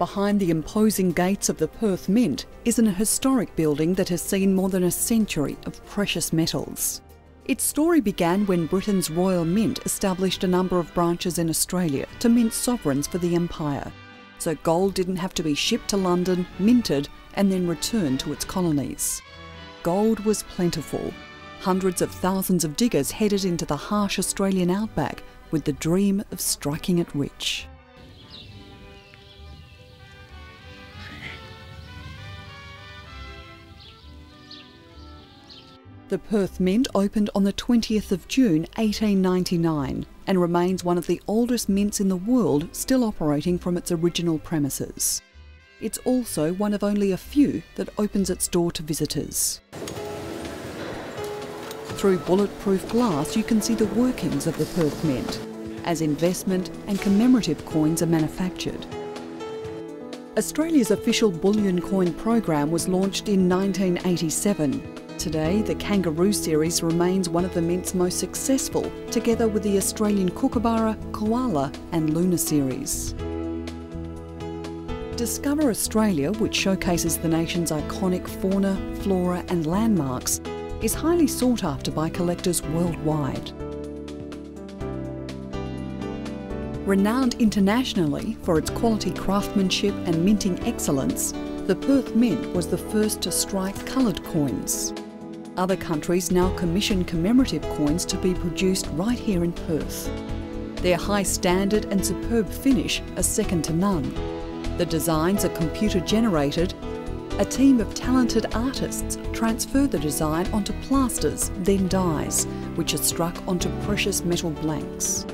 Behind the imposing gates of the Perth Mint is an historic building that has seen more than a century of precious metals. Its story began when Britain's Royal Mint established a number of branches in Australia to mint sovereigns for the Empire, so gold didn't have to be shipped to London, minted, and then returned to its colonies. Gold was plentiful. Hundreds of thousands of diggers headed into the harsh Australian outback with the dream of striking it rich. The Perth Mint opened on the 20th of June 1899 and remains one of the oldest mints in the world still operating from its original premises. It's also one of only a few that opens its door to visitors. Through bulletproof glass you can see the workings of the Perth Mint, as investment and commemorative coins are manufactured. Australia's official bullion coin program was launched in 1987. Today, the Kangaroo series remains one of the Mint's most successful, together with the Australian Kookaburra, Koala and Luna series. Discover Australia, which showcases the nation's iconic fauna, flora and landmarks, is highly sought after by collectors worldwide. Renowned internationally for its quality craftsmanship and minting excellence, the Perth Mint was the first to strike coloured coins. Other countries now commission commemorative coins to be produced right here in Perth. Their high standard and superb finish are second to none. The designs are computer generated. A team of talented artists transfer the design onto plasters, then dies, which are struck onto precious metal blanks.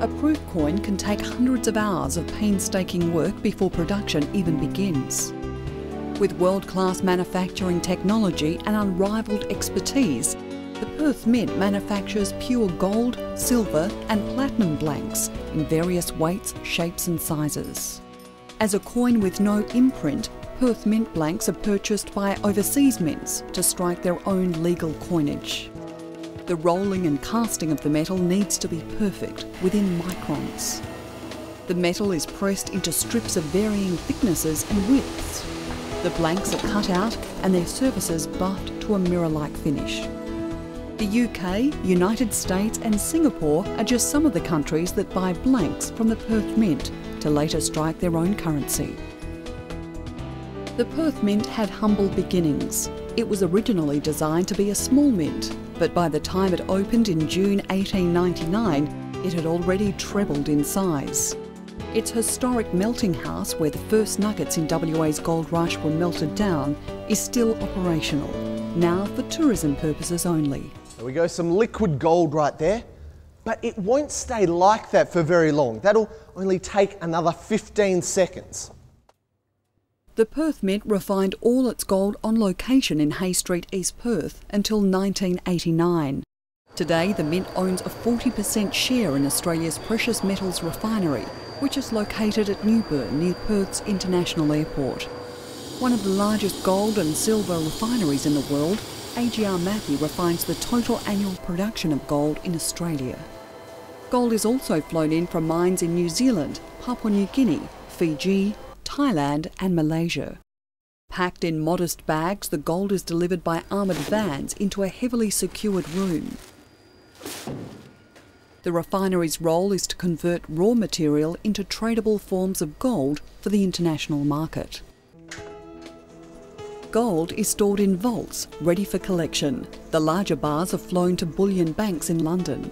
A proof coin can take hundreds of hours of painstaking work before production even begins. With world-class manufacturing technology and unrivalled expertise, the Perth Mint manufactures pure gold, silver and platinum blanks in various weights, shapes and sizes. As a coin with no imprint, Perth Mint blanks are purchased by overseas mints to strike their own legal coinage. The rolling and casting of the metal needs to be perfect, within microns. The metal is pressed into strips of varying thicknesses and widths. The blanks are cut out and their surfaces buffed to a mirror-like finish. The UK, United States and Singapore are just some of the countries that buy blanks from the Perth Mint to later strike their own currency. The Perth Mint had humble beginnings. It was originally designed to be a small mint, but by the time it opened in June 1899, it had already trebled in size. Its historic melting house, where the first nuggets in WA's gold rush were melted down, is still operational, now for tourism purposes only. There we go, some liquid gold right there, but it won't stay like that for very long. That'll only take another 15 seconds. The Perth Mint refined all its gold on location in Hay Street, East Perth until 1989. Today, the Mint owns a 40% share in Australia's precious metals refinery, which is located at Newburn near Perth's International Airport. One of the largest gold and silver refineries in the world, AGR Mathey refines the total annual production of gold in Australia. Gold is also flown in from mines in New Zealand, Papua New Guinea, Fiji, Thailand and Malaysia. Packed in modest bags, the gold is delivered by armoured vans into a heavily secured room. The refinery's role is to convert raw material into tradable forms of gold for the international market. Gold is stored in vaults, ready for collection. The larger bars are flown to bullion banks in London.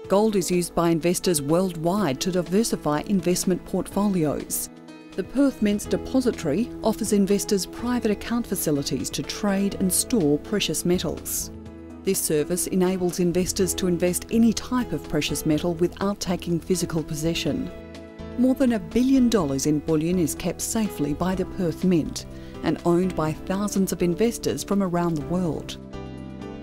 Gold is used by investors worldwide to diversify investment portfolios. The Perth Mint's depository offers investors private account facilities to trade and store precious metals. This service enables investors to invest any type of precious metal without taking physical possession. More than $1 billion in bullion is kept safely by the Perth Mint and owned by thousands of investors from around the world.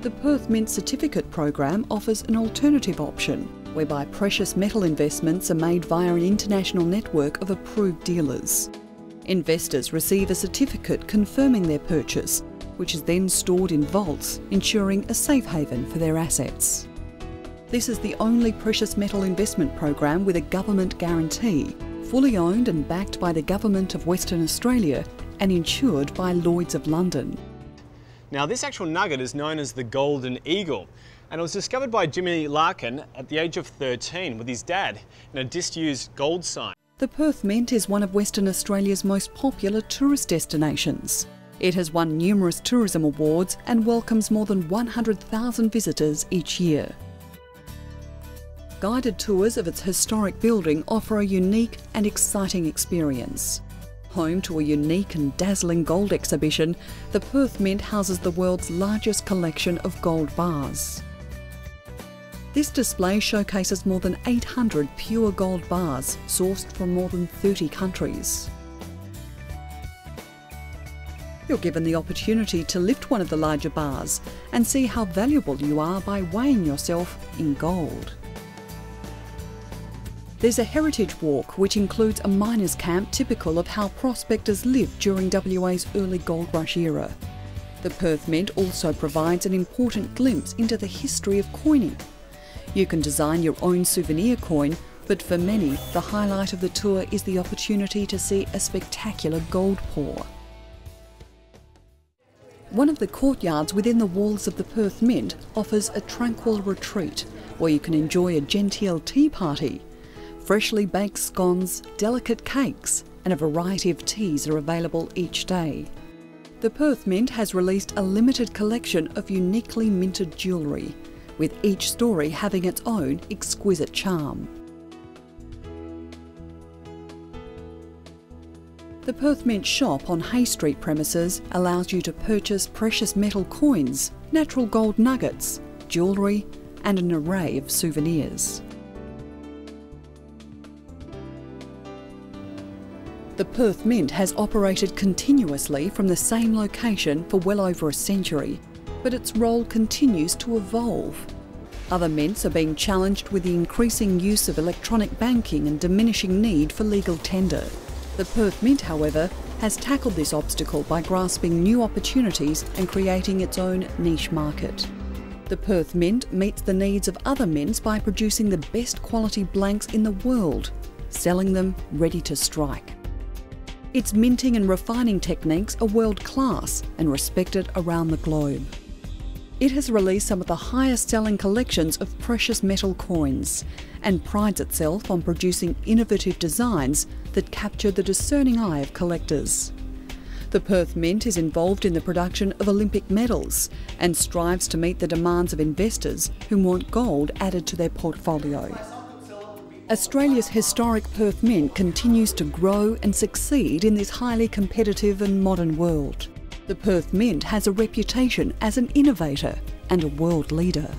The Perth Mint Certificate Programme offers an alternative option, whereby precious metal investments are made via an international network of approved dealers. Investors receive a certificate confirming their purchase, which is then stored in vaults, ensuring a safe haven for their assets. This is the only precious metal investment program with a government guarantee, fully owned and backed by the Government of Western Australia and insured by Lloyd's of London. Now, this actual nugget is known as the Golden Eagle, and it was discovered by Jimmy Larkin at the age of 13 with his dad in a disused gold sign. The Perth Mint is one of Western Australia's most popular tourist destinations. It has won numerous tourism awards and welcomes more than 100,000 visitors each year. Guided tours of its historic building offer a unique and exciting experience. Home to a unique and dazzling gold exhibition, the Perth Mint houses the world's largest collection of gold bars. This display showcases more than 800 pure gold bars sourced from more than 30 countries. You're given the opportunity to lift one of the larger bars and see how valuable you are by weighing yourself in gold. There's a heritage walk which includes a miners' camp typical of how prospectors lived during WA's early gold rush era. The Perth Mint also provides an important glimpse into the history of coining. You can design your own souvenir coin, but for many, the highlight of the tour is the opportunity to see a spectacular gold pour. One of the courtyards within the walls of the Perth Mint offers a tranquil retreat where you can enjoy a genteel tea party. Freshly baked scones, delicate cakes and a variety of teas are available each day. The Perth Mint has released a limited collection of uniquely minted jewellery, with each story having its own exquisite charm. The Perth Mint shop on Hay Street premises allows you to purchase precious metal coins, natural gold nuggets, jewellery and an array of souvenirs. The Perth Mint has operated continuously from the same location for well over a century, but its role continues to evolve. Other mints are being challenged with the increasing use of electronic banking and diminishing need for legal tender. The Perth Mint, however, has tackled this obstacle by grasping new opportunities and creating its own niche market. The Perth Mint meets the needs of other mints by producing the best quality blanks in the world, selling them ready to strike. Its minting and refining techniques are world-class and respected around the globe. It has released some of the highest-selling collections of precious metal coins and prides itself on producing innovative designs that capture the discerning eye of collectors. The Perth Mint is involved in the production of Olympic medals and strives to meet the demands of investors who want gold added to their portfolio. Australia's historic Perth Mint continues to grow and succeed in this highly competitive and modern world. The Perth Mint has a reputation as an innovator and a world leader.